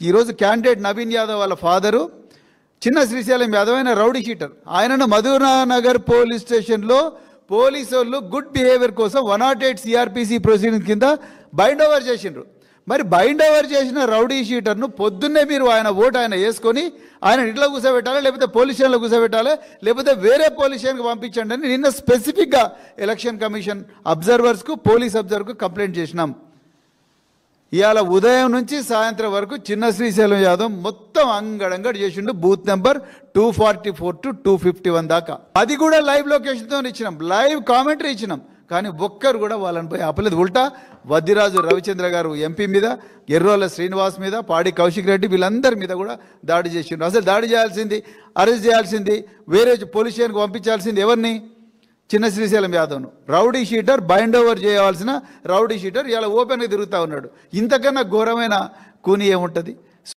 ఈరోజు క్యాండిడేట్ నవీన్ యాదవ్ వాళ్ళ ఫాదరు చిన్న శ్రీశైలం యాదవ్ అయిన రౌడీ షీటర్. ఆయనను మధురానగర్ పోలీస్ స్టేషన్లో పోలీసు వాళ్ళు గుడ్ బిహేవియర్ కోసం 108 సిఆర్పిసి ప్రొసీడింగ్ కింద బైండ్ ఓవర్ చేసిండ్రు. మరి బైండ్ ఓవర్ చేసిన రౌడీ షీటర్ను పొద్దున్నే మీరు ఆయన ఓటు ఆయన వేసుకొని ఆయన ఇంట్లో కూర్చోబెట్టాలి, లేకపోతే పోలీస్ స్టేషన్లో కూర్చోబెట్టాలి, లేకపోతే వేరే పోలీస్ స్టేషన్కి పంపించండి అని నిన్న స్పెసిఫిక్గా ఎలక్షన్ కమిషన్ అబ్జర్వర్స్కు పోలీస్ అబ్జర్వర్కు కంప్లైంట్ చేసినాం. ఇవాళ ఉదయం నుంచి సాయంత్రం వరకు చిన్న శ్రీశైలం యాదవ్ మొత్తం అంగడంగడి చేసిండు బూత్ నెంబర్ 244 to 251 దాకా. అది కూడా లైవ్ లొకేషన్తో ఇచ్చినాం, లైవ్ కామెంటరీ ఇచ్చినాం. కానీ ఒక్కరు కూడా వాళ్ళని పోయి ఆపలేదు. ఉల్టా వద్దిరాజు రవిచంద్ర గారు ఎంపీ మీద, ఎర్రోల శ్రీనివాస్ మీద, పాడి కౌశిక్ రెడ్డి వీళ్ళందరి మీద కూడా దాడి చేసిండ్రు. అసలు దాడి చేయాల్సింది, అరెస్ట్ చేయాల్సింది, వేరే పోలీస్ స్టేషన్కి పంపించాల్సింది ఎవరిని? చిన్న శ్రీశైలం యాదవ్ను. రౌడీ షీటర్ బైండ్ ఓవర్ చేయవలసిన రౌడీ షీటర్ ఇలా ఓపెన్గా తిరుగుతూ ఉన్నాడు. ఇంతకన్నా ఘోరమైన కూని ఏముంటుంది?